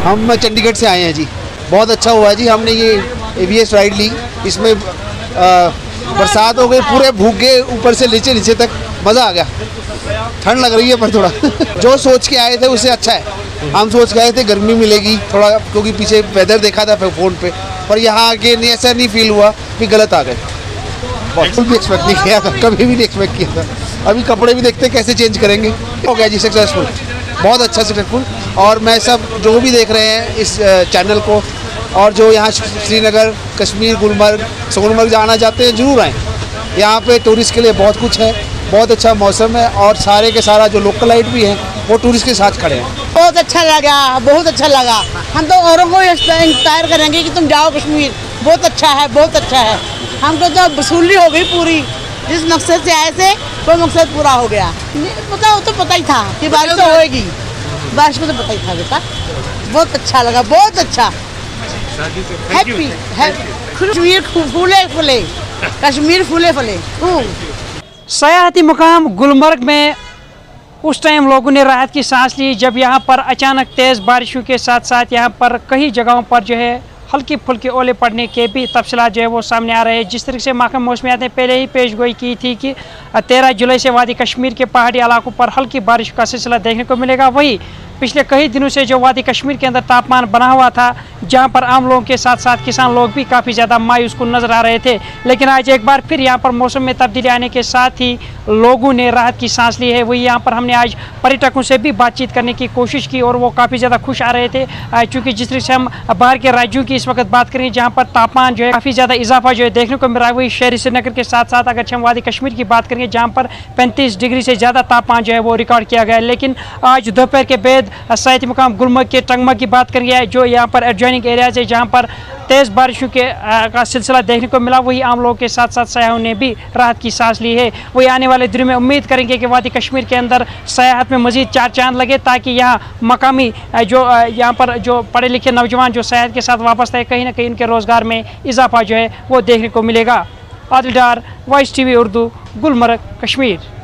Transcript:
हम चंडीगढ़ से आए हैं जी। बहुत अच्छा हुआ है जी, हमने ये AVS राइड ली। इसमें बरसात हो गई, पूरे भूख गए ऊपर से नीचे नीचे तक, मज़ा आ गया। ठंड लग रही है पर थोड़ा जो सोच के आए थे उससे अच्छा है। हम सोच के आए थे गर्मी मिलेगी थोड़ा, क्योंकि पीछे वेदर देखा था फ़ोन पे, पर यहाँ आके नहीं, ऐसा नहीं फील हुआ कि गलत आ गए। बिल्कुल भी एक्सपेक्ट नहीं किया था, कभी भी नहीं एक्सपेक्ट किया था। अभी कपड़े भी देखते कैसे चेंज करेंगे। हो गया जी सक्सेसफुल, बहुत अच्छा सक्सेसफुल। और मैं सब जो भी देख रहे हैं इस चैनल को, और जो यहाँ श्रीनगर, कश्मीर, गुलमर्ग, सोनमर्ग जाना चाहते हैं ज़रूर आएँ। यहाँ पे टूरिस्ट के लिए बहुत कुछ है, बहुत अच्छा मौसम है, और सारे के सारा जो लोकलाइट भी हैं वो टूरिस्ट के साथ खड़े हैं। बहुत अच्छा लगा, बहुत अच्छा लगा। हम तो औरों को इंस्पायर करेंगे कि तुम जाओ कश्मीर, बहुत अच्छा है, बहुत अच्छा है। हमको तो वसूली हो गई पूरी, जिस मकसद से आए थे वो मकसद पूरा हो गया। पता वो तो पता ही था कि बारिश तो होएगी, बारिश को तो पता ही था बेटा। बहुत अच्छा लगा, बहुत अच्छा, हैप्पी है। कश्मीर फूले फूले, कश्मीर फूले फूले। सयाहती मुकाम गुलमर्ग में उस टाइम लोगों ने राहत की सांस ली जब यहाँ पर अचानक तेज़ बारिशों के साथ साथ यहाँ पर कई जगहों पर जो है हल्की फुल्की ओले पड़ने के भी तफसीलात जो है वो सामने आ रहे हैं। जिस तरीके से महकमा मौसमियात ने पहले ही पेशगोई की थी कि 13 जुलाई से वादी कश्मीर के पहाड़ी इलाकों पर हल्की बारिश का सिलसिला देखने को मिलेगा। वही पिछले कई दिनों से जो वादी कश्मीर के अंदर तापमान बना हुआ था, जहां पर आम लोगों के साथ साथ किसान लोग भी काफ़ी ज़्यादा मायूस कुन नज़र आ रहे थे, लेकिन आज एक बार फिर यहां पर मौसम में तब्दीली आने के साथ ही लोगों ने राहत की सांस ली है। वही यहां पर हमने आज पर्यटकों से भी बातचीत करने की कोशिश की और वो काफ़ी ज़्यादा खुश आ रहे थे, चूँकि जिस तरीके से हम बाहर के राज्यों की इस वक्त बात करें जहाँ पर तापमान जो है काफ़ी ज़्यादा इजाफा जो है देखने को मिल रहा है, वही शहरी श्रीनगर के साथ साथ अगर हम वादी कश्मीर की बात करेंगे जहाँ पर 35 डिग्री से ज़्यादा तापमान जो है वो रिकॉर्ड किया गया है। लेकिन आज दोपहर के बाद सयाहती मुकाम गुलमर्ग के टंगमा की बात करेंगे, जो यहाँ पर एडजॉइनिंग एरियाज है जहाँ पर तेज़ बारिशों के का सिलसिला देखने को मिला, वही आम लोगों के साथ साथ सयाहों ने भी राहत की सांस ली है। वही आने वाले दिनों में उम्मीद करेंगे कि वादी कश्मीर के अंदर सयाहत में मजीद 4 चांद लगे, ताकि यहाँ मकामी जो यहाँ पर जो पढ़े लिखे नौजवान जो सयाहत के साथ वाबस्ता है, कहीं ना कहीं उनके रोज़गार में इजाफा जो है वो देखने को मिलेगा। आदिल डार, वॉइस TV उर्दू, गुलमर्ग, कश्मीर।